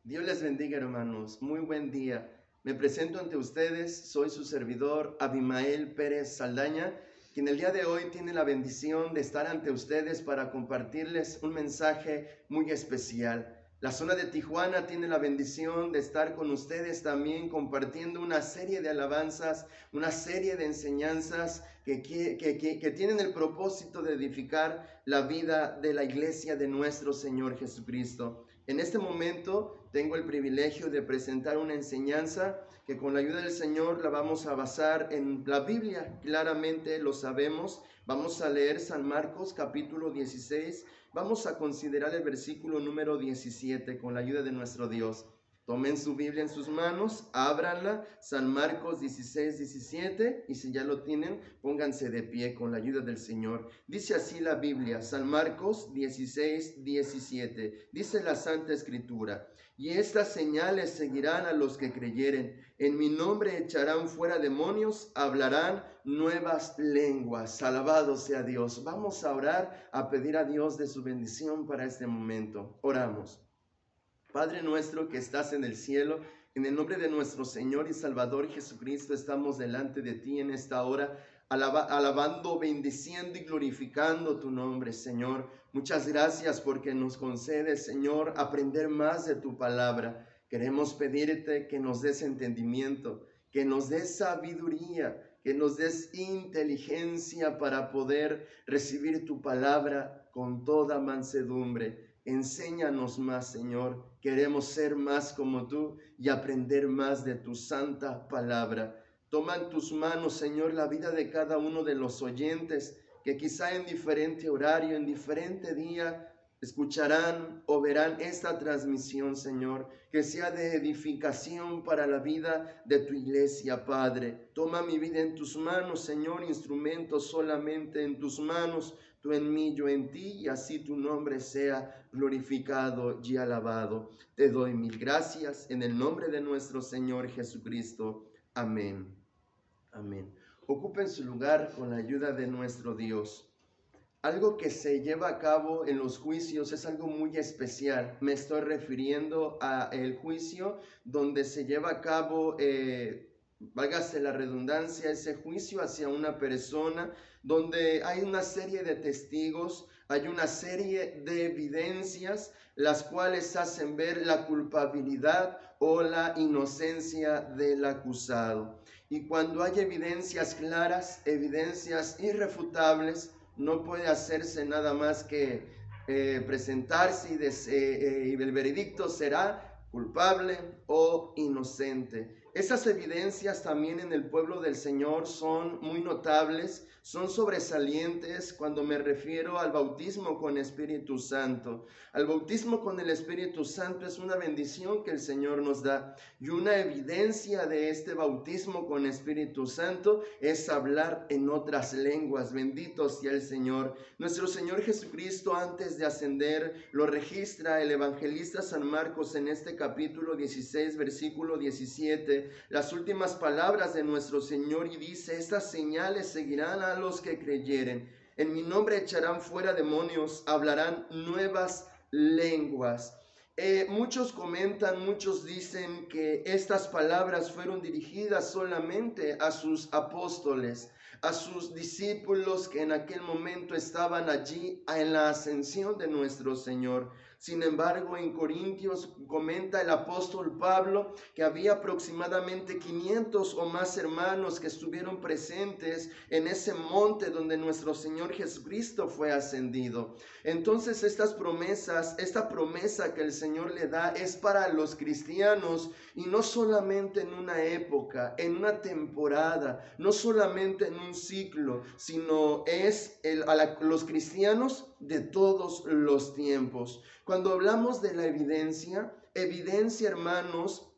Dios les bendiga, hermanos. Muy buen día. Me presento ante ustedes. Soy su servidor, Abimael Pérez Saldaña, quien el día de hoy tiene la bendición de estar ante ustedes para compartirles un mensaje muy especial. La zona de Tijuana tiene la bendición de estar con ustedes también compartiendo una serie de alabanzas, una serie de enseñanzas que tienen el propósito de edificar la vida de la iglesia de nuestro Señor Jesucristo. En este momento tengo el privilegio de presentar una enseñanza que con la ayuda del Señor la vamos a basar en la Biblia. Claramente lo sabemos. Vamos a leer San Marcos capítulo 16. Vamos a considerar el versículo número 17 con la ayuda de nuestro Dios. Tomen su Biblia en sus manos, ábranla, San Marcos 16, 17, y si ya lo tienen, pónganse de pie con la ayuda del Señor. Dice así la Biblia, San Marcos 16, 17, dice la Santa Escritura: y estas señales seguirán a los que creyeren. En mi nombre echarán fuera demonios, hablarán nuevas lenguas. Alabado sea Dios. Vamos a orar, a pedir a Dios de su bendición para este momento. Oramos. Padre nuestro que estás en el cielo, en el nombre de nuestro Señor y Salvador Jesucristo, estamos delante de ti en esta hora, alabando, bendiciendo y glorificando tu nombre, Señor. Muchas gracias porque nos concedes, Señor, aprender más de tu palabra. Queremos pedirte que nos des entendimiento, que nos des sabiduría, que nos des inteligencia para poder recibir tu palabra con toda mansedumbre. Enséñanos más, Señor. Queremos ser más como tú y aprender más de tu santa palabra. Toma en tus manos, Señor, la vida de cada uno de los oyentes que quizá en diferente horario, en diferente día, escucharán o verán esta transmisión, Señor, que sea de edificación para la vida de tu iglesia, Padre. Toma mi vida en tus manos, Señor, instrumento solamente en tus manos, tú en mí, yo en ti, y así tu nombre sea glorificado y alabado. Te doy mil gracias en el nombre de nuestro Señor Jesucristo. Amén. Amén. Ocupen su lugar con la ayuda de nuestro Dios. Algo que se lleva a cabo en los juicios es algo muy especial. Me estoy refiriendo a el juicio donde se lleva a cabo, válgase la redundancia, ese juicio hacia una persona, donde hay una serie de testigos, hay una serie de evidencias, las cuales hacen ver la culpabilidad o la inocencia del acusado. Y cuando hay evidencias claras, evidencias irrefutables, no puede hacerse nada más que presentarse y el veredicto será culpable o inocente. Esas evidencias también en el pueblo del Señor son muy notables, son sobresalientes cuando me refiero al bautismo con Espíritu Santo. Al bautismo con el Espíritu Santo es una bendición que el Señor nos da, y una evidencia de este bautismo con Espíritu Santo es hablar en otras lenguas. Bendito sea el Señor. Nuestro Señor Jesucristo, antes de ascender, lo registra el evangelista San Marcos en este capítulo 16, versículo 17, las últimas palabras de nuestro Señor, y dice: estas señales seguirán a los que creyeren. En mi nombre echarán fuera demonios, hablarán nuevas lenguas. Muchos comentan, muchos dicen que estas palabras fueron dirigidas solamente a sus apóstoles, a sus discípulos que en aquel momento estaban allí en la ascensión de nuestro Señor. Sin embargo, en Corintios comenta el apóstol Pablo que había aproximadamente 500 o más hermanos que estuvieron presentes en ese monte donde nuestro Señor Jesucristo fue ascendido. Entonces esta promesa que el Señor le da es para los cristianos, y no solamente en una época, en una temporada, no solamente en un ciclo, sino es los cristianos de todos los tiempos. Cuando hablamos de la evidencia, hermanos,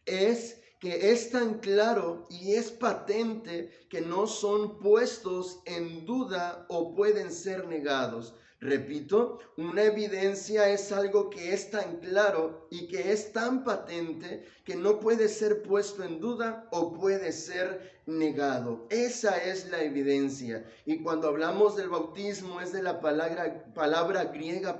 es que es tan claro y es patente que no son puestos en duda o pueden ser negados. Repito, una evidencia es algo que es tan claro y que es tan patente que no puede ser puesto en duda o puede ser negado. Esa es la evidencia. Y cuando hablamos del bautismo es de la palabra griega,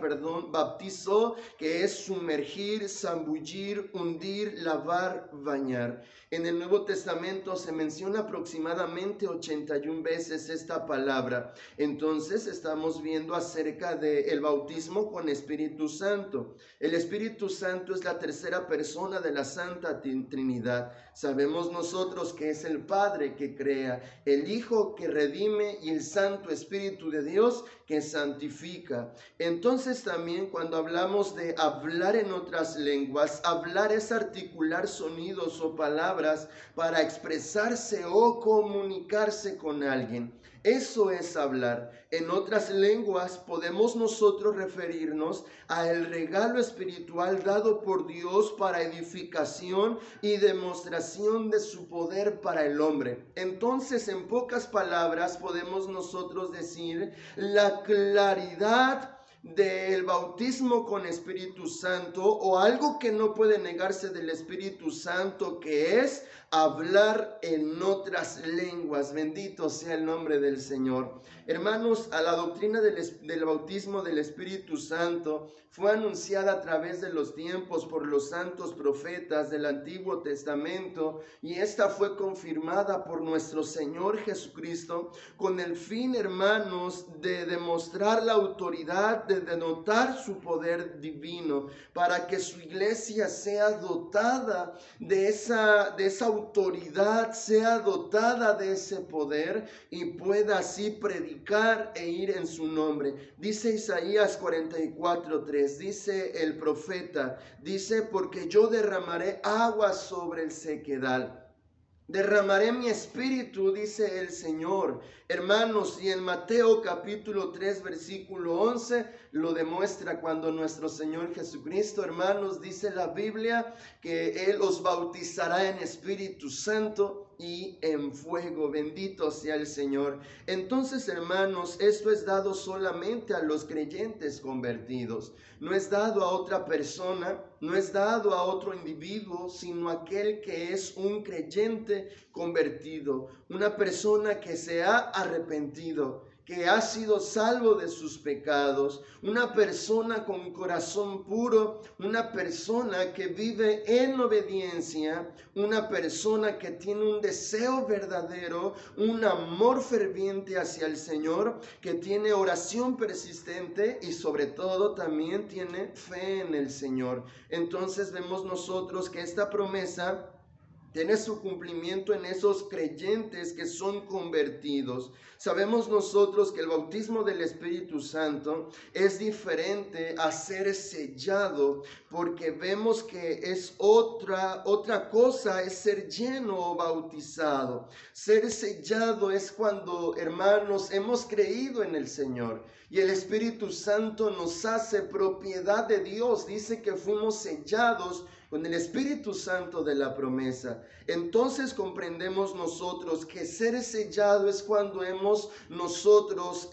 baptizo, que es sumergir, zambullir, hundir, lavar, bañar. En el Nuevo Testamento se menciona aproximadamente 81 veces esta palabra. Entonces estamos viendo acerca del bautismo con Espíritu Santo. El Espíritu Santo es la tercera persona de la Santa Trinidad. Sabemos nosotros que es el Padre que crea, el Hijo que redime y el Santo Espíritu de Dios que santifica. Entonces también cuando hablamos de hablar en otras lenguas, hablar es articular sonidos o palabras para expresarse o comunicarse con alguien. Eso es hablar. En otras lenguas podemos nosotros referirnos al regalo espiritual dado por Dios para edificación y demostración de su poder para el hombre. Entonces, en pocas palabras, podemos nosotros decir la claridad del bautismo con Espíritu Santo, o algo que no puede negarse del Espíritu Santo, que es hablar en otras lenguas. Bendito sea el nombre del Señor. Hermanos, a la doctrina del bautismo del Espíritu Santo fue anunciada a través de los tiempos por los santos profetas del Antiguo Testamento, y esta fue confirmada por nuestro Señor Jesucristo con el fin, hermanos, de demostrar la autoridad, de denotar su poder divino, para que su iglesia sea dotada de esa autoridad, sea dotada de ese poder y pueda así predicar e ir en su nombre. Dice Isaías 44:3, dice el profeta, dice: porque yo derramaré agua sobre el sequedal. Derramaré mi espíritu, dice el Señor. Hermanos, y en Mateo capítulo 3, versículo 11, lo demuestra cuando nuestro Señor Jesucristo, hermanos, dice la Biblia que Él os bautizará en Espíritu Santo y en fuego. Bendito sea el Señor. Entonces, hermanos, esto es dado solamente a los creyentes convertidos. No es dado a otra persona, no es dado a otro individuo, sino a aquel que es un creyente convertido, una persona que se ha arrepentido, que ha sido salvo de sus pecados, una persona con corazón puro, una persona que vive en obediencia, una persona que tiene un deseo verdadero, un amor ferviente hacia el Señor, que tiene oración persistente y sobre todo también tiene fe en el Señor. Entonces vemos nosotros que esta promesa tiene su cumplimiento en esos creyentes que son convertidos. Sabemos nosotros que el bautismo del Espíritu Santo es diferente a ser sellado, porque vemos que es otra cosa, es ser lleno o bautizado. Ser sellado es cuando, hermanos, hemos creído en el Señor y el Espíritu Santo nos hace propiedad de Dios. Dice que fuimos sellados con el Espíritu Santo de la promesa. Entonces comprendemos nosotros que ser sellado es cuando hemos nosotros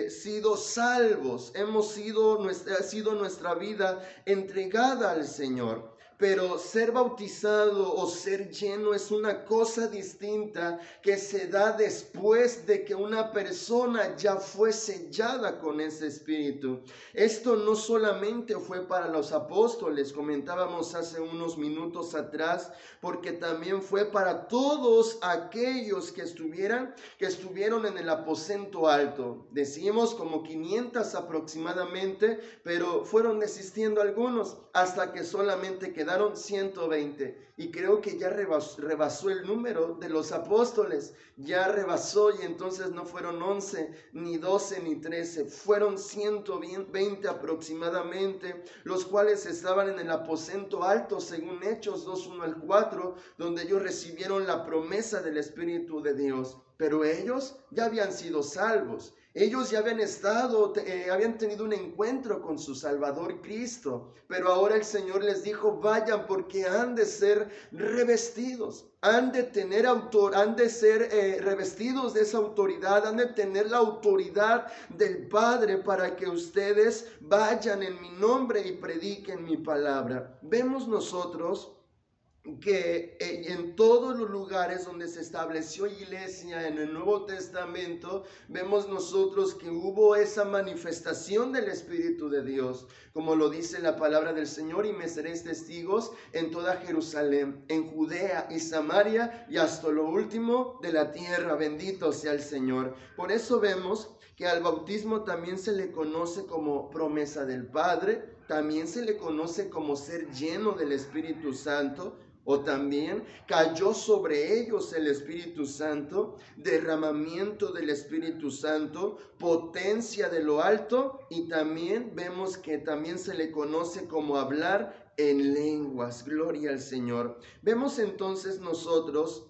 sido salvos, ha sido nuestra vida entregada al Señor. Pero ser bautizado o ser lleno es una cosa distinta que se da después de que una persona ya fue sellada con ese espíritu. Esto no solamente fue para los apóstoles, comentábamos hace unos minutos atrás, porque también fue para todos aquellos que estuvieron en el aposento alto. Decimos como 500 aproximadamente, pero fueron desistiendo algunos hasta que solamente quedaron 120, y creo que ya rebasó el número de los apóstoles, ya rebasó, y entonces no fueron 11, ni 12, ni 13, fueron 120 aproximadamente, los cuales estaban en el aposento alto, según Hechos 2:1 al 4, donde ellos recibieron la promesa del Espíritu de Dios. Pero ellos ya habían sido salvos. Ellos ya habían tenido un encuentro con su Salvador Cristo, pero ahora el Señor les dijo: vayan, porque han de ser revestidos, han de ser revestidos de esa autoridad, han de tener la autoridad del Padre para que ustedes vayan en mi nombre y prediquen mi palabra. Vemos nosotros que en todos los lugares donde se estableció iglesia en el Nuevo Testamento, vemos nosotros que hubo esa manifestación del Espíritu de Dios, como lo dice la palabra del Señor: y me seréis testigos en toda Jerusalén, en Judea y Samaria, y hasta lo último de la tierra. Bendito sea el Señor. Por eso vemos que al bautismo también se le conoce como promesa del Padre, también se le conoce como ser lleno del Espíritu Santo, o también cayó sobre ellos el Espíritu Santo, derramamiento del Espíritu Santo, potencia de lo alto, y también vemos que también se le conoce como hablar en lenguas. Gloria al Señor. Vemos entonces nosotros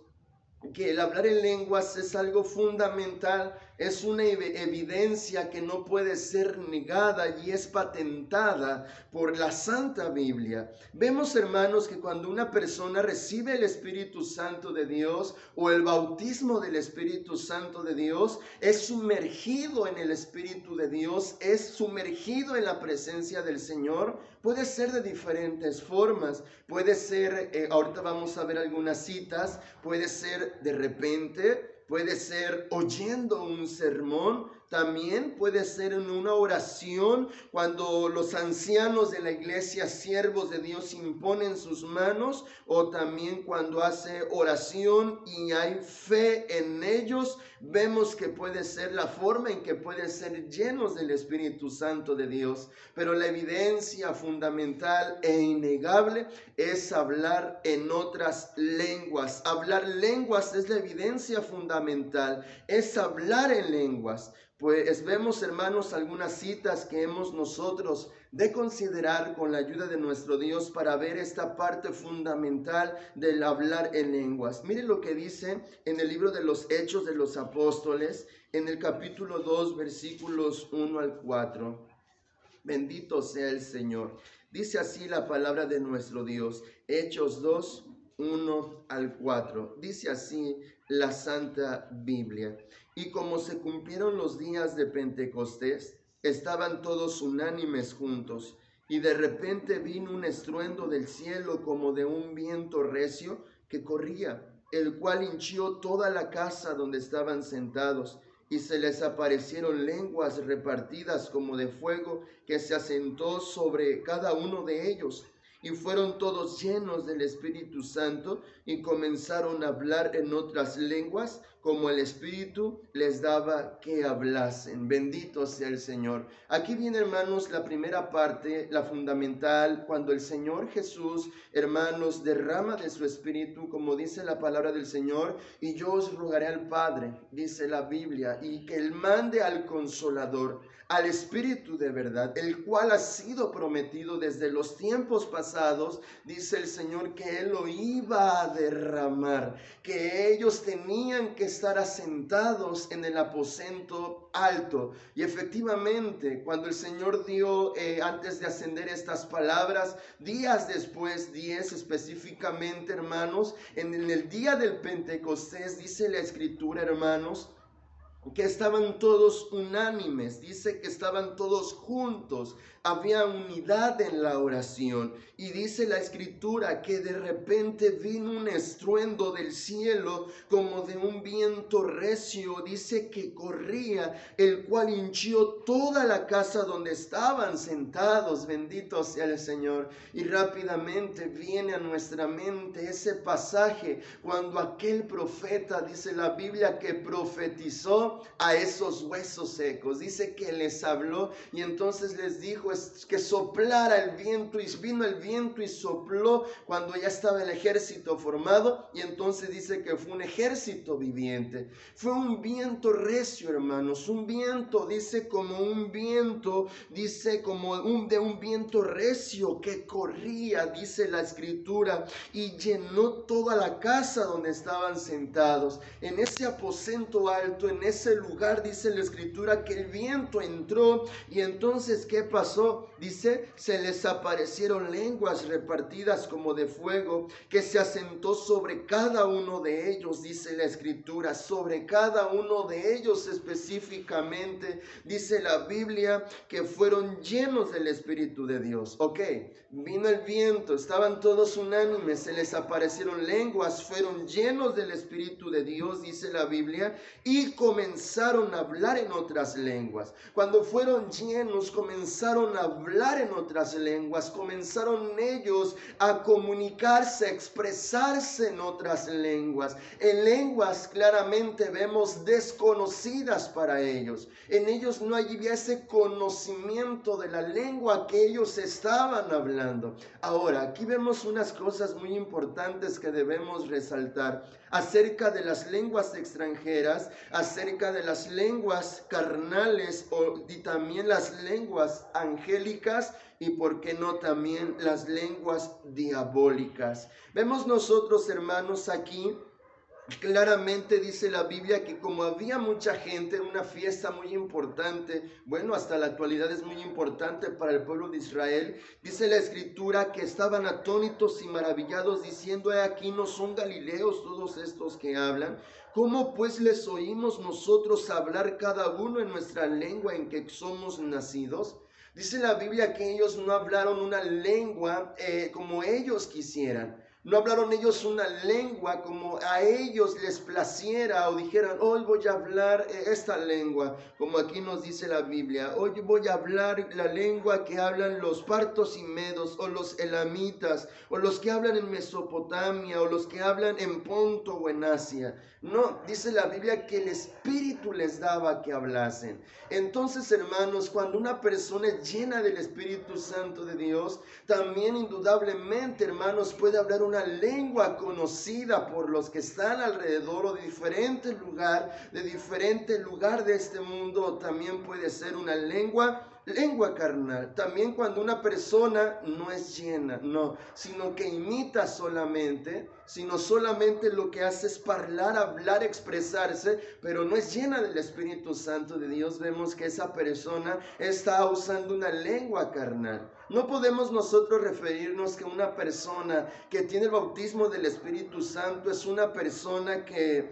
que el hablar en lenguas es algo fundamental, es una evidencia que no puede ser negada y es patentada por la Santa Biblia. Vemos, hermanos, que cuando una persona recibe el Espíritu Santo de Dios o el bautismo del Espíritu Santo de Dios, es sumergido en el Espíritu de Dios, es sumergido en la presencia del Señor. Puede ser de diferentes formas, puede ser, ahorita vamos a ver algunas citas, puede ser de repente, puede ser oyendo un sermón, también puede ser en una oración, cuando los ancianos de la iglesia, siervos de Dios, imponen sus manos, o también cuando hace oración y hay fe en ellos. Vemos que puede ser la forma en que pueden ser llenos del Espíritu Santo de Dios, pero la evidencia fundamental e innegable es hablar en otras lenguas. Hablar lenguas es la evidencia fundamental, es hablar en lenguas. Pues vemos, hermanos, algunas citas que hemos nosotros de considerar con la ayuda de nuestro Dios para ver esta parte fundamental del hablar en lenguas. Miren lo que dice en el libro de los Hechos de los Apóstoles, en el capítulo 2, versículos 1 al 4. Bendito sea el Señor. Dice así la palabra de nuestro Dios. Hechos 2, 1 al 4. Dice así la Santa Biblia. Y como se cumplieron los días de Pentecostés, estaban todos unánimes juntos, y de repente vino un estruendo del cielo como de un viento recio que corría, el cual hinchió toda la casa donde estaban sentados, y se les aparecieron lenguas repartidas como de fuego, que se asentó sobre cada uno de ellos. Y fueron todos llenos del Espíritu Santo y comenzaron a hablar en otras lenguas, como el Espíritu les daba que hablasen. Bendito sea el Señor. Aquí viene, hermanos, la primera parte, la fundamental, cuando el Señor Jesús, hermanos, derrama de su Espíritu, como dice la palabra del Señor: y yo os rogaré al Padre, dice la Biblia, y que Él mande al Consolador, al Espíritu de verdad, el cual ha sido prometido desde los tiempos pasados. Dice el Señor que Él lo iba a derramar, que ellos tenían que estar asentados en el aposento alto. Y efectivamente, cuando el Señor dio, antes de ascender, estas palabras, días después, 10 específicamente, hermanos, en el día del Pentecostés, dice la Escritura, hermanos, que estaban todos unánimes, dice que estaban todos juntos, había unidad en la oración. Y dice la Escritura que de repente vino un estruendo del cielo como de un viento recio, dice que corría, el cual hinchió toda la casa donde estaban sentados. Bendito sea el Señor. Y rápidamente viene a nuestra mente ese pasaje cuando aquel profeta, dice la Biblia, que profetizó a esos huesos secos, dice que les habló y entonces les dijo que soplara el viento, y vino el viento y sopló cuando ya estaba el ejército formado, y entonces dice que fue un ejército viviente. Fue un viento recio, hermanos, un viento, dice como un viento, dice como de un viento recio que corría, dice la Escritura, y llenó toda la casa donde estaban sentados, en ese aposento alto, en ese ese lugar dice la escritura que el viento entró y entonces ¿qué pasó? Dice, se les aparecieron lenguas repartidas como de fuego que se asentó sobre cada uno de ellos, dice la escritura, sobre cada uno de ellos específicamente, dice la Biblia que fueron llenos del Espíritu de Dios. Ok, vino el viento, estaban todos unánimes, se les aparecieron lenguas, fueron llenos del Espíritu de Dios, dice la Biblia, y comenzaron a hablar en otras lenguas. Cuando fueron llenos, comenzaron a hablar en otras lenguas, comenzaron ellos a comunicarse, a expresarse en otras lenguas, en lenguas claramente vemos desconocidas para ellos. En ellos no había ese conocimiento de la lengua que ellos estaban hablando. Ahora, aquí vemos unas cosas muy importantes que debemos resaltar acerca de las lenguas extranjeras, acerca de las lenguas carnales y también las lenguas angélicas y por qué no también las lenguas diabólicas. Vemos nosotros, hermanos, aquí claramente dice la Biblia que como había mucha gente, una fiesta muy importante, bueno, hasta la actualidad es muy importante para el pueblo de Israel, dice la escritura que estaban atónitos y maravillados diciendo, aquí no son galileos todos estos que hablan, ¿cómo pues les oímos nosotros hablar cada uno en nuestra lengua en que somos nacidos? Dice la Biblia que ellos no hablaron una lengua como ellos quisieran. No hablaron ellos una lengua como a ellos les placiera o dijeran, hoy voy a hablar esta lengua, como aquí nos dice la Biblia. Hoy voy a hablar la lengua que hablan los partos y medos o los elamitas o los que hablan en Mesopotamia o los que hablan en Ponto o en Asia. No, dice la Biblia que el Espíritu les daba que hablasen. Entonces, hermanos, cuando una persona es llena del Espíritu Santo de Dios, también indudablemente, hermanos, puede hablar una lengua conocida por los que están alrededor o de diferente lugar de este mundo, también puede ser una lengua carnal. También cuando una persona no es llena, no, sino que imita solamente, sino solamente lo que hace es hablar, expresarse, pero no es llena del Espíritu Santo de Dios, vemos que esa persona está usando una lengua carnal. No podemos nosotros referirnos que una persona que tiene el bautismo del Espíritu Santo es una persona que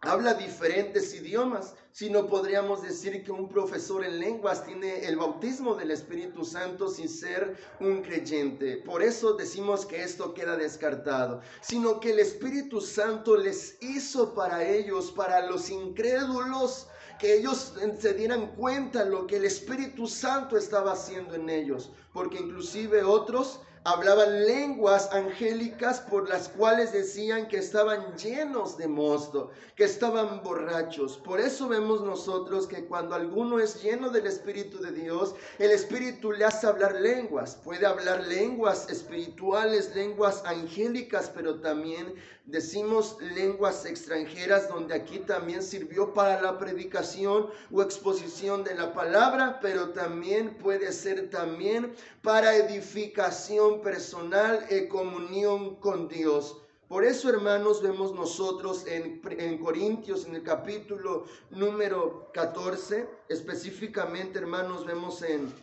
habla diferentes idiomas, sino podríamos decir que un profesor en lenguas tiene el bautismo del Espíritu Santo sin ser un creyente. Por eso decimos que esto queda descartado, sino que el Espíritu Santo les hizo para ellos, para los incrédulos, que ellos se dieran cuenta de lo que el Espíritu Santo estaba haciendo en ellos, porque inclusive otros hablaban lenguas angélicas por las cuales decían que estaban llenos de mosto, que estaban borrachos. Por eso vemos nosotros que cuando alguno es lleno del Espíritu de Dios, el Espíritu le hace hablar lenguas. Puede hablar lenguas espirituales, lenguas angélicas, pero también decimos lenguas extranjeras, donde aquí también sirvió para la predicación o exposición de la palabra, pero también puede ser también para edificación personal y comunión con Dios. Por eso, hermanos, vemos nosotros en Corintios, en el capítulo número 14, específicamente, hermanos, vemos en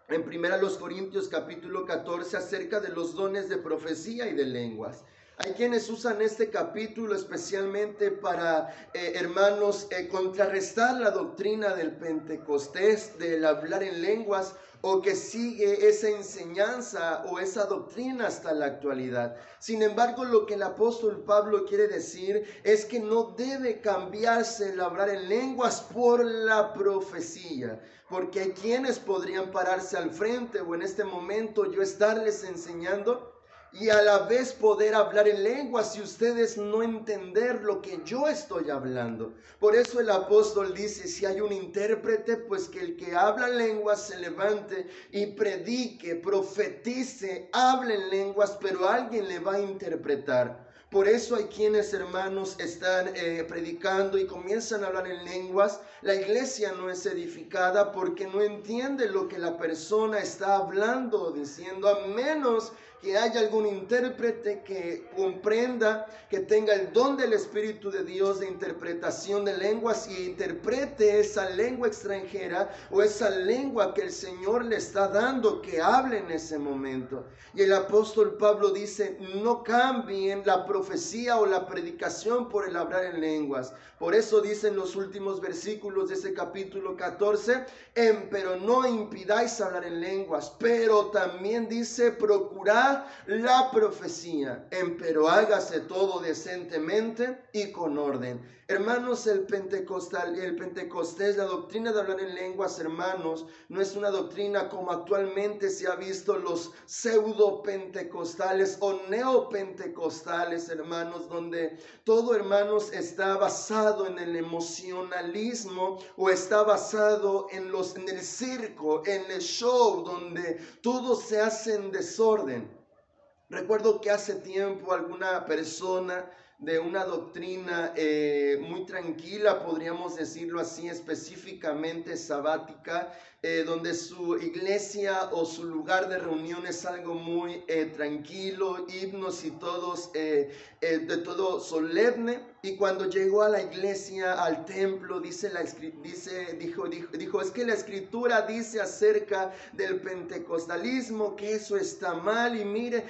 1 Corintios capítulo 14 acerca de los dones de profecía y de lenguas. Hay quienes usan este capítulo especialmente para, hermanos, contrarrestar la doctrina del Pentecostés, del hablar en lenguas, o que sigue esa enseñanza o esa doctrina hasta la actualidad. Sin embargo, lo que el apóstol Pablo quiere decir es que no debe cambiarse el hablar en lenguas por la profecía, porque hay quienes podrían pararse al frente o en este momento yo estarles enseñando y a la vez poder hablar en lenguas y ustedes no entender lo que yo estoy hablando. Por eso el apóstol dice, si hay un intérprete, pues que el que habla lenguas se levante y predique, profetice, hable en lenguas, pero alguien le va a interpretar. Por eso hay quienes, hermanos, están predicando y comienzan a hablar en lenguas. La iglesia no es edificada porque no entiende lo que la persona está hablando o diciendo, a menos que haya algún intérprete que comprenda, que tenga el don del Espíritu de Dios de interpretación de lenguas y interprete esa lengua extranjera o esa lengua que el Señor le está dando, que hable en ese momento. Y el apóstol Pablo dice, no cambien la profecía o la predicación por el hablar en lenguas. Por eso dice en los últimos versículos de ese capítulo 14, pero no impidáis hablar en lenguas, pero también dice, procurad la profecía, pero hágase todo decentemente y con orden. Hermanos, el Pentecostés, la doctrina de hablar en lenguas, hermanos, no es una doctrina como actualmente se ha visto los pseudo-pentecostales o neopentecostales, hermanos, donde todo, hermanos, está basado en el emocionalismo o está basado en el circo, en el show, donde todo se hace en desorden. Recuerdo que hace tiempo alguna persona de una doctrina muy tranquila, podríamos decirlo así, específicamente sabática, donde su iglesia o su lugar de reunión es algo muy tranquilo, himnos y de todo solemne. Y cuando llegó a la iglesia, al templo, dijo, es que la escritura dice acerca del pentecostalismo que eso está mal, y mire,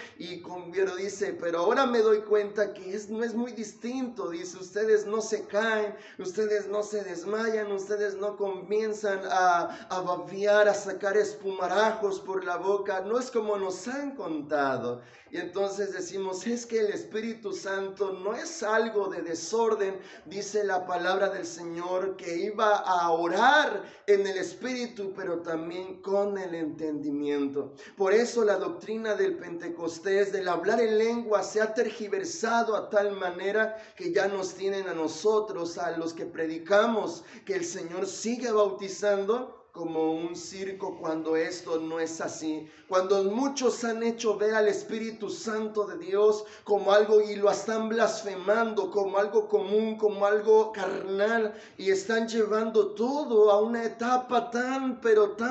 pero dice, pero ahora me doy cuenta que no es muy distinto. Dice, ustedes no se caen, ustedes no se desmayan, ustedes no comienzan a babear, a sacar espumarajos por la boca, no es como nos han contado. Y entonces decimos, es que el Espíritu Santo no es algo de desorden. Dice la palabra del Señor que iba a orar en el Espíritu, pero también con el entendimiento. Por eso la doctrina del Pentecostés, del hablar en lengua, se ha tergiversado a tal manera que ya nos tienen a nosotros, a los que predicamos que el Señor sigue bautizando, como un circo, cuando esto no es así. Cuando muchos han hecho ver al Espíritu Santo de Dios como algo y lo están blasfemando, como algo común, como algo carnal, y están llevando todo a una etapa tan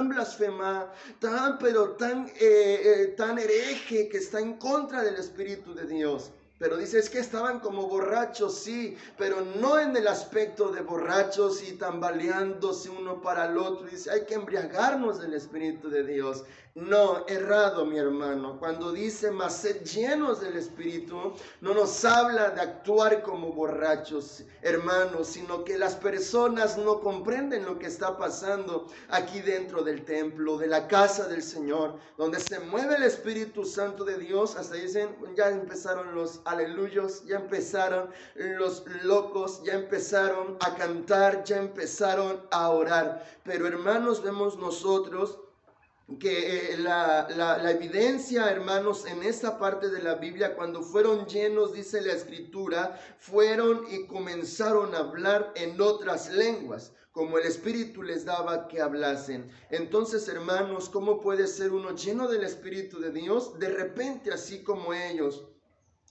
blasfema, tan hereje, que está en contra del Espíritu de Dios. Pero dice, es que estaban como borrachos, sí, pero no en el aspecto de borrachos y tambaleándose uno para el otro. Dice, hay que embriagarnos del Espíritu de Dios. No, errado, mi hermano. Cuando dice, mas sed llenos del Espíritu, no nos habla de actuar como borrachos, hermanos, sino que las personas no comprenden lo que está pasando aquí dentro del templo, de la casa del Señor, donde se mueve el Espíritu Santo de Dios. Hasta dicen, ya empezaron los aleluyos, ya empezaron los locos, ya empezaron a cantar, ya empezaron a orar. Pero hermanos, vemos nosotros que la evidencia, hermanos, en esta parte de la Biblia, cuando fueron llenos, dice la Escritura, fueron y comenzaron a hablar en otras lenguas, como el Espíritu les daba que hablasen. Entonces, hermanos, ¿cómo puede ser uno lleno del Espíritu de Dios? De repente, así como ellos.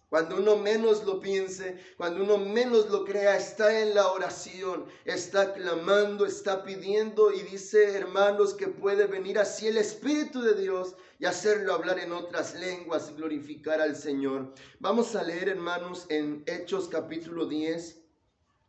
Cuando uno menos lo piense, cuando uno menos lo crea, está en la oración, está clamando, está pidiendo, y dice, hermanos, que puede venir así el Espíritu de Dios y hacerlo hablar en otras lenguas y glorificar al Señor. Vamos a leer, hermanos, en Hechos capítulo 10,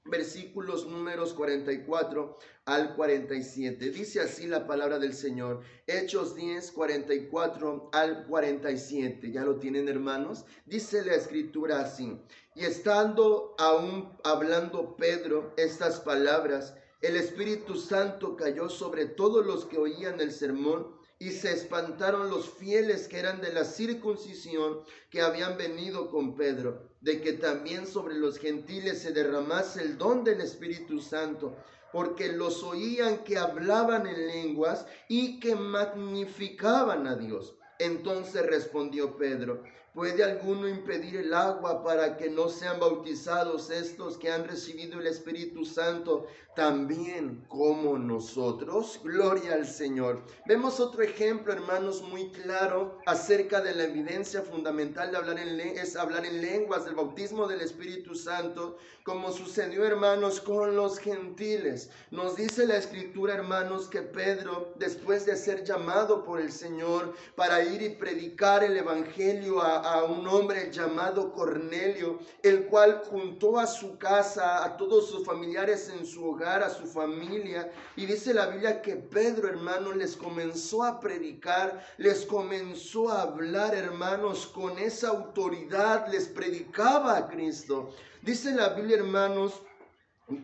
versículos números 44 al 47. Dice así la palabra del Señor. Hechos 10, 44 al 47. ¿Ya lo tienen, hermanos? Dice la Escritura así: y estando aún hablando Pedro estas palabras, el Espíritu Santo cayó sobre todos los que oían el sermón, y se espantaron los fieles que eran de la circuncisión, que habían venido con Pedro, de que también sobre los gentiles se derramase el don del Espíritu Santo, porque los oían que hablaban en lenguas y que magnificaban a Dios. Entonces respondió Pedro: ¿puede alguno impedir el agua para que no sean bautizados estos que han recibido el Espíritu Santo también como nosotros? Gloria al Señor. Vemos otro ejemplo, hermanos, muy claro acerca de la evidencia fundamental de hablar en lenguas, del bautismo del Espíritu Santo, como sucedió, hermanos, con los gentiles. Nos dice la Escritura, hermanos, que Pedro, después de ser llamado por el Señor para ir y predicar el Evangelio a un hombre llamado Cornelio, el cual juntó a su casa a todos sus familiares en su hogar, a su familia, y dice la Biblia que Pedro, hermanos, les comenzó a predicar, les comenzó a hablar, hermanos, con esa autoridad, les predicaba a Cristo. Dice la Biblia, hermanos,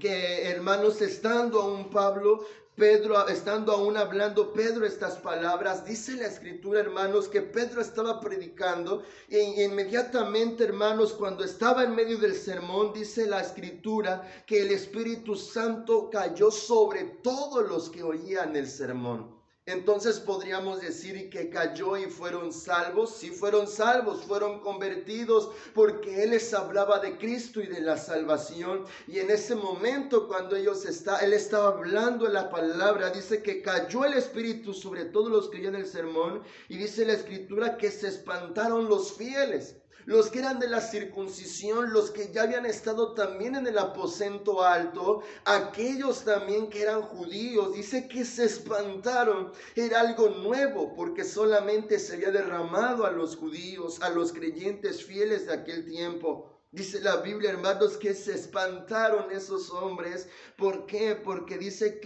que, hermanos, estando aún hablando Pedro estas palabras, dice la Escritura, hermanos, que Pedro estaba predicando e inmediatamente, hermanos, cuando estaba en medio del sermón, dice la Escritura que el Espíritu Santo cayó sobre todos los que oían el sermón. Entonces podríamos decir que cayó y fueron salvos. Sí, fueron salvos, fueron convertidos, porque Él les hablaba de Cristo y de la salvación. Y en ese momento, cuando Él estaba hablando la palabra, dice que cayó el Espíritu sobre todos los que oían el sermón, y dice la Escritura que se espantaron los fieles, los que eran de la circuncisión, los que ya habían estado también en el aposento alto, aquellos también que eran judíos. Dice que se espantaron. Era algo nuevo, porque solamente se había derramado a los judíos, a los creyentes fieles de aquel tiempo. Dice la Biblia, hermanos, que se espantaron esos hombres. ¿Por qué? Porque dice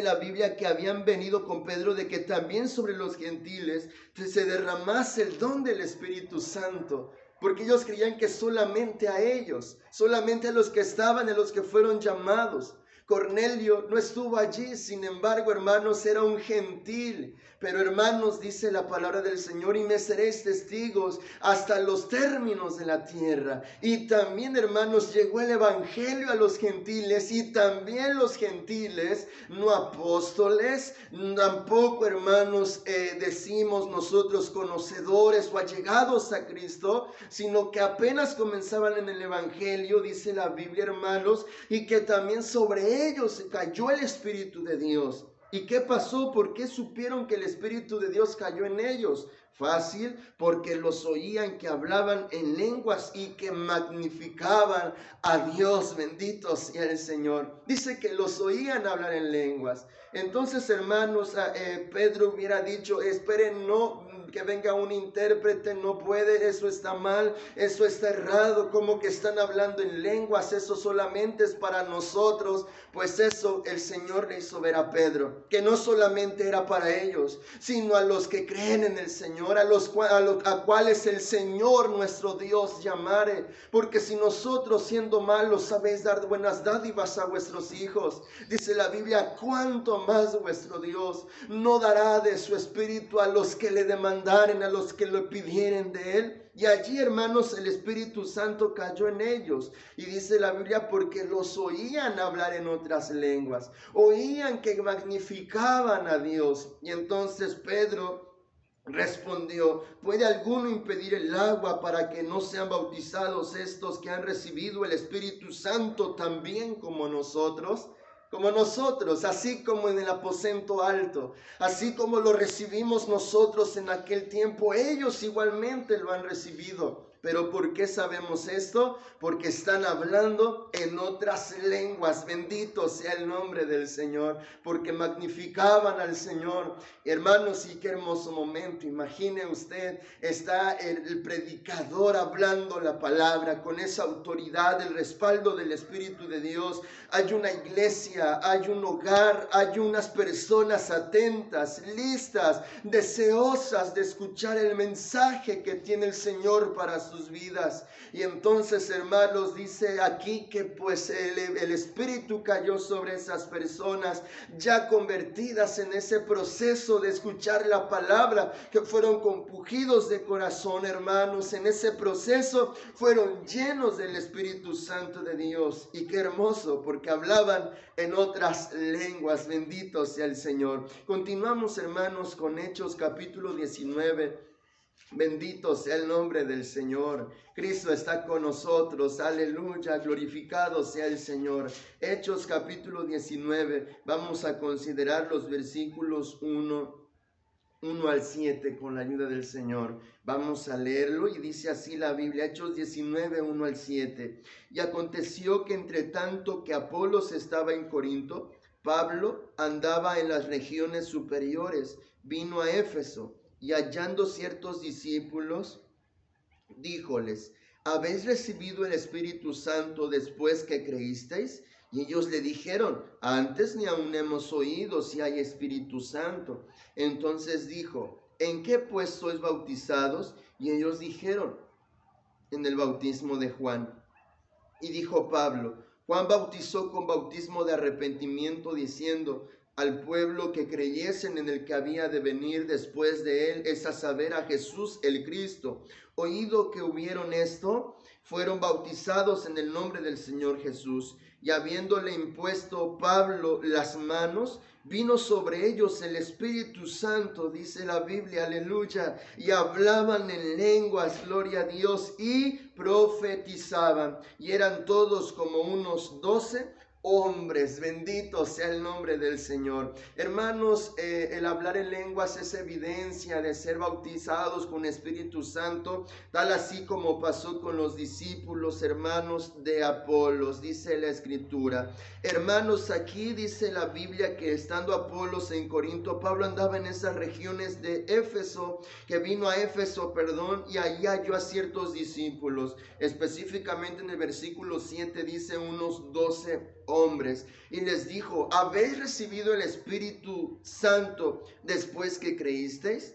la Biblia que habían venido con Pedro de que también sobre los gentiles se derramase el don del Espíritu Santo, porque ellos creían que solamente a ellos, solamente a los que estaban, a los que fueron llamados. Cornelio no estuvo allí, sin embargo, hermanos, era un gentil. Pero, hermanos, dice la palabra del Señor: y me seréis testigos hasta los términos de la tierra. Y también, hermanos, llegó el Evangelio a los gentiles, y también los gentiles, no apóstoles, tampoco, hermanos, decimos nosotros conocedores o allegados a Cristo, sino que apenas comenzaban en el Evangelio, dice la Biblia, hermanos, y que también sobre ellos cayó el Espíritu de Dios. ¿Y qué pasó? ¿Por qué supieron que el Espíritu de Dios cayó en ellos? Fácil, porque los oían que hablaban en lenguas y que magnificaban a Dios. Bendito sea el Señor. Dice que los oían hablar en lenguas. Entonces, hermanos, Pedro hubiera dicho: esperen, no que venga un intérprete, no puede, eso está mal, eso está errado, como que están hablando en lenguas, eso solamente es para nosotros. Pues eso el Señor le hizo ver a Pedro, que no solamente era para ellos, sino a los que creen en el Señor, a cuales el Señor nuestro Dios llamare. Porque si nosotros, siendo malos, sabéis dar buenas dádivas a vuestros hijos, dice la Biblia, cuánto más vuestro Dios no dará de su Espíritu a los que le demandaren, a los que lo pidieren de Él. Y allí, hermanos, el Espíritu Santo cayó en ellos. Y dice la Biblia, porque los oían hablar en otras lenguas, oían que magnificaban a Dios. Y entonces Pedro respondió: ¿puede alguno impedir el agua para que no sean bautizados estos que han recibido el Espíritu Santo también como nosotros? Como nosotros, así como en el aposento alto, así como lo recibimos nosotros en aquel tiempo, ellos igualmente lo han recibido. ¿Pero por qué sabemos esto? Porque están hablando en otras lenguas. Bendito sea el nombre del Señor, porque magnificaban al Señor. Hermanos, y qué hermoso momento. Imagine usted, está el predicador hablando la palabra con esa autoridad, el respaldo del Espíritu de Dios. Hay una iglesia, hay un hogar, hay unas personas atentas, listas, deseosas de escuchar el mensaje que tiene el Señor para sus vidas. Y entonces, hermanos, dice aquí que pues el Espíritu cayó sobre esas personas ya convertidas en ese proceso de escuchar la palabra, que fueron compungidos de corazón, hermanos. En ese proceso fueron llenos del Espíritu Santo de Dios. Y qué hermoso, porque hablaban en en otras lenguas. Bendito sea el Señor. Continuamos, hermanos, con Hechos capítulo 19. Bendito sea el nombre del Señor. Cristo está con nosotros. Aleluya. Glorificado sea el Señor. Hechos capítulo 19. Vamos a considerar los versículos 1 al 7 con la ayuda del Señor. Vamos a leerlo y dice así la Biblia, Hechos 19, 1 al 7. Y aconteció que entre tanto que Apolos estaba en Corinto, Pablo andaba en las regiones superiores, vino a Éfeso y hallando ciertos discípulos, díjoles: ¿habéis recibido el Espíritu Santo después que creísteis? Y ellos le dijeron: antes ni aún hemos oído si hay Espíritu Santo. Entonces dijo: ¿en qué pues sois bautizados? Y ellos dijeron: en el bautismo de Juan. Y dijo Pablo: Juan bautizó con bautismo de arrepentimiento, diciendo al pueblo que creyesen en el que había de venir después de él, es a saber, a Jesús el Cristo. Oído que hubieron esto, fueron bautizados en el nombre del Señor Jesús. Y habiéndole impuesto Pablo las manos, vino sobre ellos el Espíritu Santo, dice la Biblia, aleluya, y hablaban en lenguas, gloria a Dios, y profetizaban, y eran todos como unos 12 hombres. Bendito sea el nombre del Señor. Hermanos, el hablar en lenguas es evidencia de ser bautizados con Espíritu Santo, tal así como pasó con los discípulos, hermanos de Apolos, dice la Escritura. Hermanos, aquí dice la Biblia que estando Apolos en Corinto, Pablo andaba en esas regiones de Éfeso, que vino a Éfeso, y ahí halló a ciertos discípulos. Específicamente en el versículo 7 dice unos 12 hombres, y les dijo: ¿habéis recibido el Espíritu Santo después que creísteis?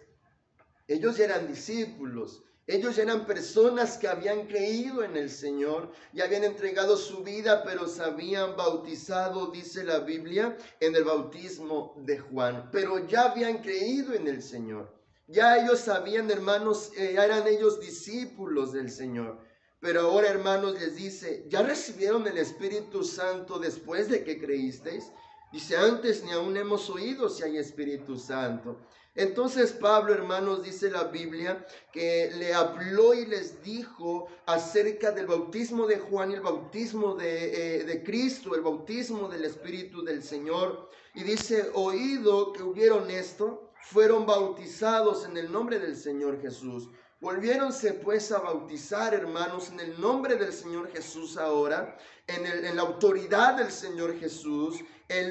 Ellos ya eran discípulos, ellos ya eran personas que habían creído en el Señor y habían entregado su vida, pero se habían bautizado, dice la Biblia, en el bautismo de Juan, pero ya habían creído en el Señor. Ya ellos sabían, hermanos, eran ellos discípulos del Señor. Pero ahora, hermanos, les dice: ¿ya recibieron el Espíritu Santo después de que creísteis? Dice: antes ni aún hemos oído si hay Espíritu Santo. Entonces Pablo, hermanos, dice la Biblia que le habló y les dijo acerca del bautismo de Juan y el bautismo de Cristo, el bautismo del Espíritu del Señor. Y dice: oído que hubieron esto, fueron bautizados en el nombre del Señor Jesús. Volviéronse pues a bautizar, hermanos, en el nombre del Señor Jesús ahora, en la autoridad del Señor Jesús,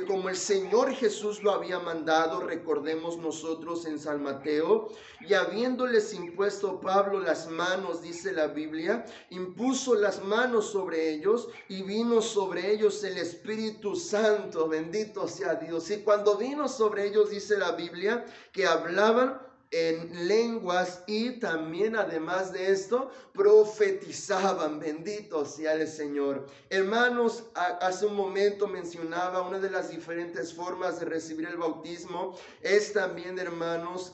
como el Señor Jesús lo había mandado. Recordemos nosotros en San Mateo: y habiéndoles impuesto Pablo las manos, dice la Biblia, impuso las manos sobre ellos y vino sobre ellos el Espíritu Santo. Bendito sea Dios. Y cuando vino sobre ellos, dice la Biblia, que hablaban en lenguas y también, además de esto, profetizaban. Bendito sea el Señor. Hermanos, hace un momento mencionaba una de las diferentes formas de recibir el bautismo es también, hermanos,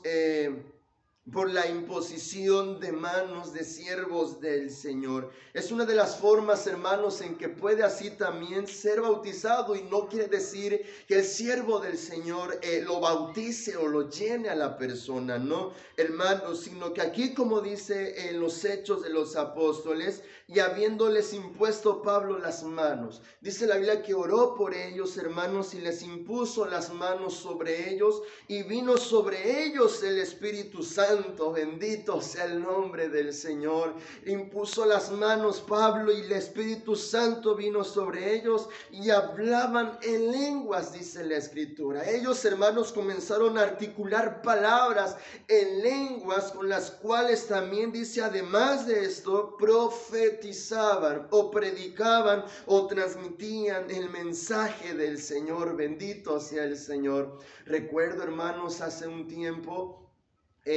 por la imposición de manos de siervos del Señor. Es una de las formas, hermanos, en que puede así también ser bautizado, y no quiere decir que el siervo del Señor lo bautice o lo llene a la persona, no, hermanos, sino que aquí, como dice en los Hechos de los Apóstoles, y habiéndoles impuesto Pablo las manos, dice la Biblia que oró por ellos, hermanos, y les impuso las manos sobre ellos, y vino sobre ellos el Espíritu Santo. Bendito sea el nombre del Señor. Impuso las manos Pablo y el Espíritu Santo vino sobre ellos y hablaban en lenguas, dice la Escritura. Ellos, hermanos, comenzaron a articular palabras en lenguas, con las cuales también dice, además de esto, profetizaban o predicaban o transmitían el mensaje del Señor. Bendito sea el Señor. Recuerdo, hermanos, hace un tiempo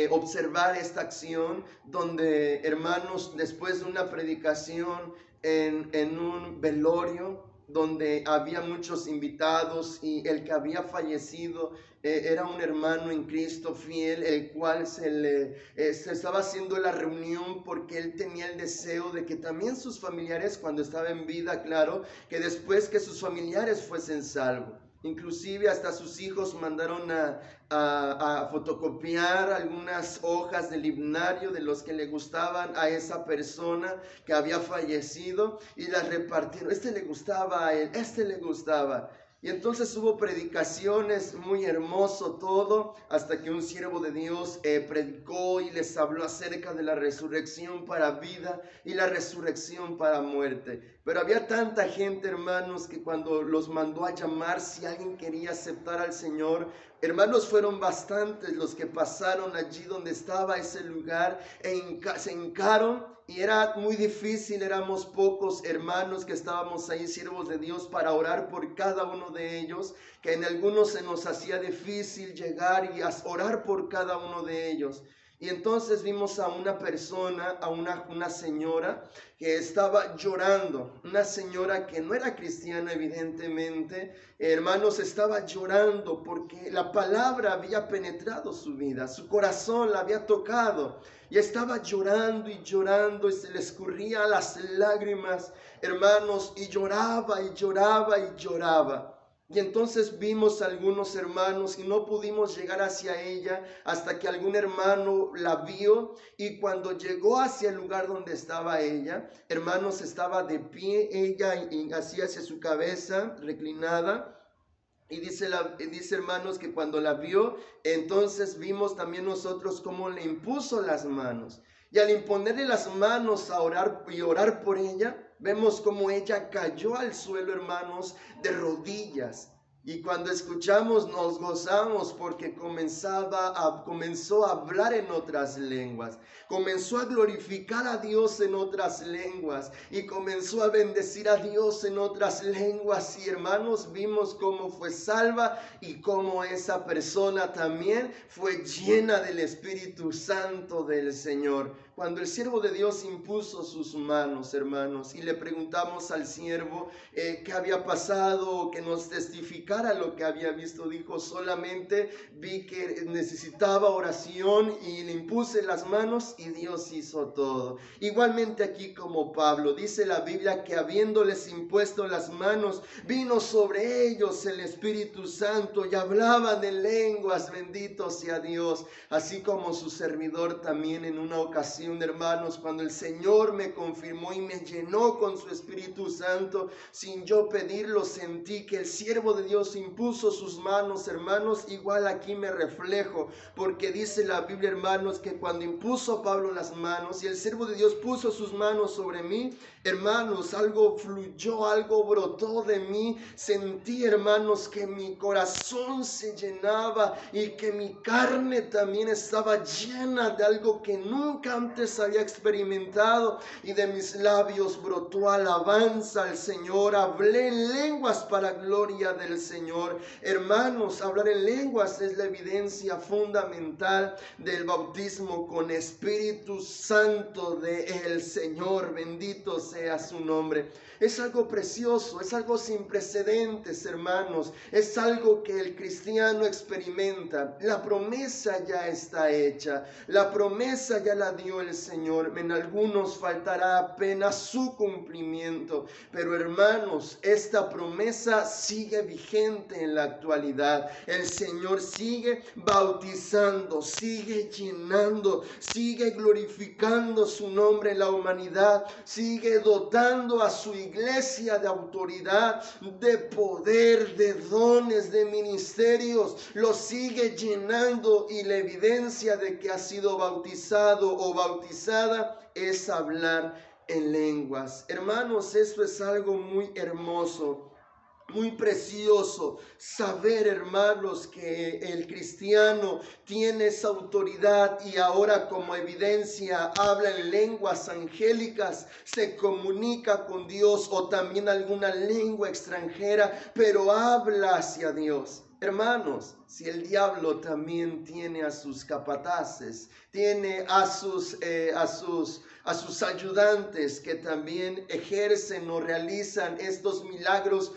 observar esta acción donde, hermanos, después de una predicación en un velorio donde había muchos invitados y el que había fallecido era un hermano en Cristo fiel, el cual se estaba haciendo la reunión porque él tenía el deseo de que también sus familiares, cuando estaba en vida, claro, que después que sus familiares fuesen salvos. Inclusive hasta sus hijos mandaron a fotocopiar algunas hojas del himnario de los que le gustaban a esa persona que había fallecido y las repartieron. Este le gustaba a él, este le gustaba. Y entonces hubo predicaciones, muy hermoso todo, hasta que un siervo de Dios predicó y les habló acerca de la resurrección para vida y la resurrección para muerte. Pero había tanta gente, hermanos, que cuando los mandó a llamar, si alguien quería aceptar al Señor, hermanos, fueron bastantes los que pasaron allí donde estaba ese lugar se hincaron. Y era muy difícil, éramos pocos hermanos que estábamos ahí, siervos de Dios, para orar por cada uno de ellos, que en algunos se nos hacía difícil llegar y orar por cada uno de ellos. Y entonces vimos a una persona, a una señora que estaba llorando, una señora que no era cristiana evidentemente, hermanos, estaba llorando porque la palabra había penetrado su vida, su corazón la había tocado y estaba llorando y se le escurría las lágrimas, hermanos, y lloraba y lloraba y lloraba. Y entonces vimos a algunos hermanos y no pudimos llegar hacia ella hasta que algún hermano la vio, y cuando llegó hacia el lugar donde estaba ella, hermanos, estaba de pie ella y así hacia su cabeza reclinada. Y dice hermanos que cuando la vio, entonces vimos también nosotros cómo le impuso las manos. Y al imponerle las manos a orar y orar por ella, vemos cómo ella cayó al suelo, hermanos, de rodillas. Y cuando escuchamos nos gozamos porque comenzó a hablar en otras lenguas, comenzó a glorificar a Dios en otras lenguas y comenzó a bendecir a Dios en otras lenguas. Y hermanos, vimos cómo fue salva y cómo esa persona también fue llena del Espíritu Santo del Señor. Cuando el siervo de Dios impuso sus manos, hermanos, y le preguntamos al siervo qué había pasado, que nos testificara lo que había visto, dijo: solamente vi que necesitaba oración y le impuse las manos y Dios hizo todo. Igualmente aquí como Pablo, dice la Biblia que habiéndoles impuesto las manos, vino sobre ellos el Espíritu Santo y hablaban en lenguas, bendito sea Dios, así como su servidor también en una ocasión, hermanos, cuando el Señor me confirmó y me llenó con su Espíritu Santo, sin yo pedirlo, sentí que el siervo de Dios impuso sus manos, hermanos. Igual aquí me reflejo, porque dice la Biblia, hermanos, que cuando impuso Pablo las manos y el siervo de Dios puso sus manos sobre mí, hermanos, algo fluyó, algo brotó de mí. Sentí, hermanos, que mi corazón se llenaba y que mi carne también estaba llena de algo que nunca antes había experimentado, y de mis labios brotó alabanza al Señor. Hablé en lenguas para gloria del Señor. Hermanos, hablar en lenguas es la evidencia fundamental del bautismo con Espíritu Santo del Señor. Bendito sea su nombre. Es algo precioso, es algo sin precedentes, hermanos. Es algo que el cristiano experimenta. La promesa ya está hecha. La promesa ya la dio el Señor. En algunos faltará apenas su cumplimiento. Pero hermanos, esta promesa sigue vigente en la actualidad. El Señor sigue bautizando, sigue llenando, sigue glorificando su nombre en la humanidad. Sigue dotando a su iglesia de autoridad, de poder, de dones, de ministerios. Lo sigue llenando, y la evidencia de que ha sido bautizado o bautizada es hablar en lenguas. Hermanos, esto es algo muy hermoso, muy precioso, saber, hermanos, que el cristiano tiene esa autoridad y ahora como evidencia habla en lenguas angélicas, se comunica con Dios, o también alguna lengua extranjera, pero habla hacia Dios. Hermanos, si el diablo también tiene a sus capataces, tiene a sus ayudantes que también ejercen o realizan estos milagros,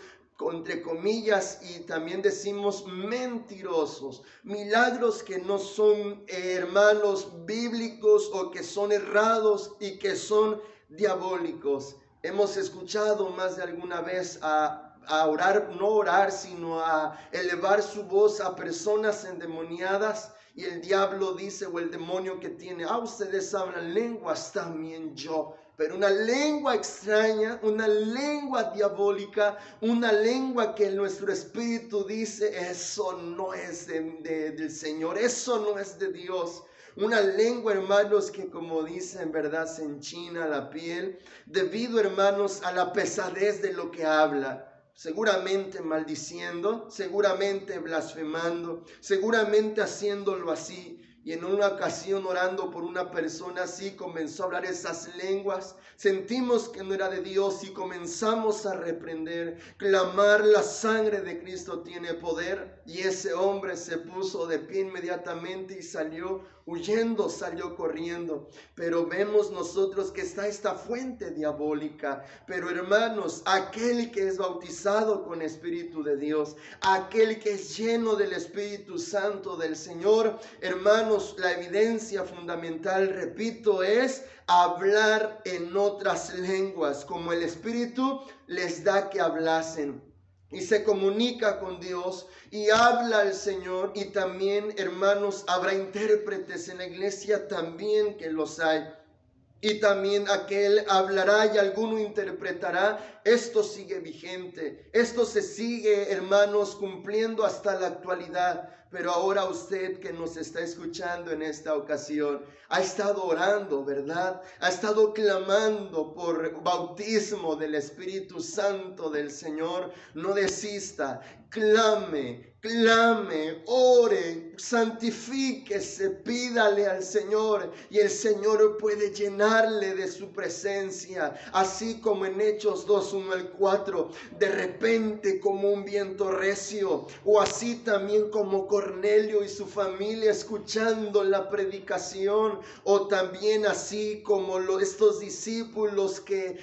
entre comillas, y también decimos mentirosos, milagros que no son hermanos bíblicos o que son errados y que son diabólicos. Hemos escuchado más de alguna vez a orar, no orar, sino a elevar su voz a personas endemoniadas, y el diablo dice, o el demonio que tiene, ustedes hablan lenguas, también yo. Pero una lengua extraña, una lengua diabólica, una lengua que nuestro espíritu dice, eso no es del Señor, eso no es de Dios. Una lengua, hermanos, que como dicen, ¿verdad?, se enchina la piel, debido, hermanos, a la pesadez de lo que habla. Seguramente maldiciendo, seguramente blasfemando, seguramente haciéndolo así. Y en una ocasión, orando por una persona así, comenzó a hablar esas lenguas. Sentimos que no era de Dios y comenzamos a reprender, clamar: la sangre de Cristo tiene poder. Y ese hombre se puso de pie inmediatamente y salió huyendo, salió corriendo. Pero vemos nosotros que está esta fuente diabólica. Pero hermanos, aquel que es bautizado con Espíritu de Dios, aquel que es lleno del Espíritu Santo del Señor, hermanos, la evidencia fundamental, repito, es hablar en otras lenguas, como el Espíritu les da que hablasen. Y se comunica con Dios y habla al Señor. Y también, hermanos, habrá intérpretes en la iglesia, también que los hay. Y también aquel hablará y alguno interpretará. Esto sigue vigente. Esto se sigue, hermanos, cumpliendo hasta la actualidad. Pero ahora usted que nos está escuchando en esta ocasión, ha estado orando, ¿verdad? Ha estado clamando por bautismo del Espíritu Santo del Señor. No desista. Clame, ore, santifíquese, pídale al Señor, y el Señor puede llenarle de su presencia, así como en Hechos 2:1-4, de repente como un viento recio, o así también como Cornelio y su familia escuchando la predicación, o también así como estos discípulos que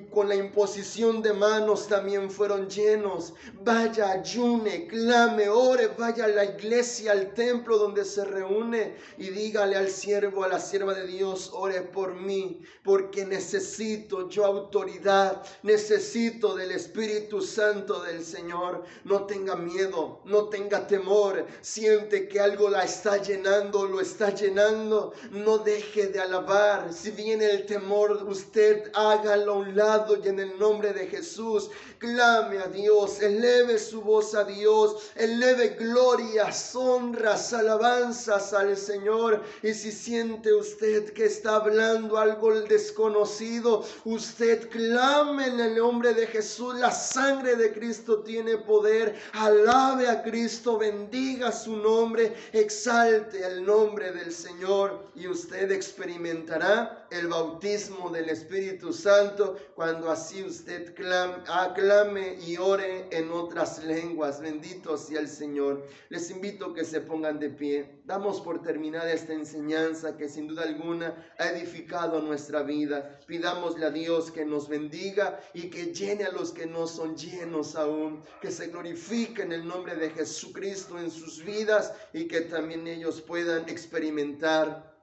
con la imposición de manos también fueron llenos. Vaya, ayune, clame, ore, vaya a la iglesia, al templo donde se reúne, y dígale al siervo, a la sierva de Dios: ore por mí, porque necesito yo autoridad, necesito del Espíritu Santo del Señor. No tenga miedo, no tenga temor. Siente que algo la está llenando, lo está llenando, no deje de alabar. Si viene el temor, usted hágalo a un lado y en el nombre de Jesús clame a Dios, eleve su voz a Dios, eleve glorias, honras, alabanzas al Señor. Y si siente usted que está hablando algo desconocido, usted clame en el nombre de Jesús. La sangre de Cristo tiene poder. Alabe a Cristo, bendiga su nombre, exalte el nombre del Señor, y usted experimentará el bautismo del Espíritu Santo cuando así usted clame y ore en otras lenguas. Bendito sea el Señor. Les invito a que se pongan de pie. Damos por terminada esta enseñanza que sin duda alguna ha edificado nuestra vida. Pidámosle a Dios que nos bendiga y que llene a los que no son llenos aún, que se glorifique en el nombre de Jesucristo en sus vidas, y que también ellos puedan experimentar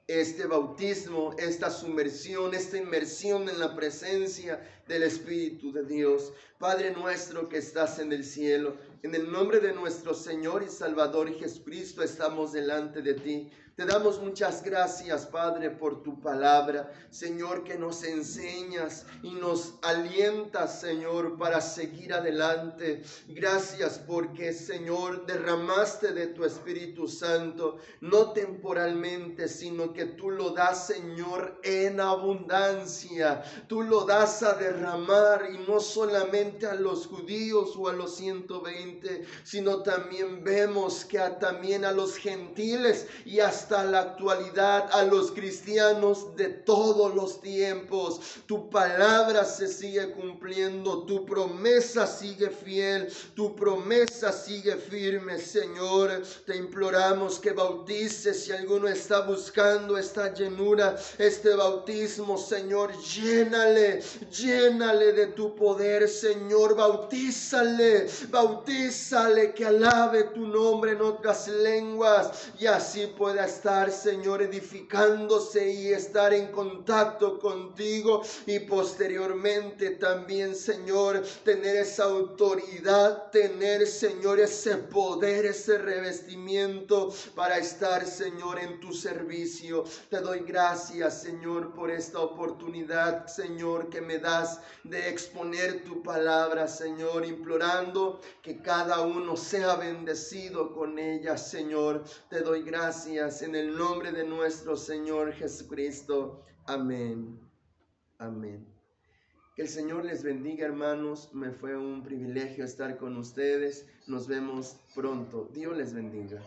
este bautismo, esta sumersión, esta inmersión en la presencia del Espíritu de Dios. Padre nuestro que estás en el cielo, en el nombre de nuestro Señor y Salvador Jesucristo estamos delante de ti. Te damos muchas gracias, Padre, por tu palabra, Señor, que nos enseñas y nos alientas, Señor, para seguir adelante. Gracias porque, Señor, derramaste de tu Espíritu Santo, no temporalmente, sino que tú lo das, Señor, en abundancia. Tú lo das a derramar, y no solamente a los judíos o a los 120, sino también vemos que también a los gentiles y hasta hasta la actualidad a los cristianos de todos los tiempos. Tu palabra se sigue cumpliendo, tu promesa sigue fiel, tu promesa sigue firme, Señor. Te imploramos que bautices si alguno está buscando esta llenura, este bautismo, Señor. Llénale de tu poder, Señor. Bautízale, que alabe tu nombre en otras lenguas y así pueda estar, Señor, edificándose y estar en contacto contigo, y posteriormente también, Señor, tener esa autoridad, tener, Señor, ese poder, ese revestimiento para estar, Señor, en tu servicio. Te doy gracias, Señor, por esta oportunidad, Señor, que me das de exponer tu palabra, Señor, implorando que cada uno sea bendecido con ella, Señor. Te doy gracias en el nombre de nuestro Señor Jesucristo. Amén. Amén. Que el Señor les bendiga, hermanos. Me fue un privilegio estar con ustedes. Nos vemos pronto. Dios les bendiga.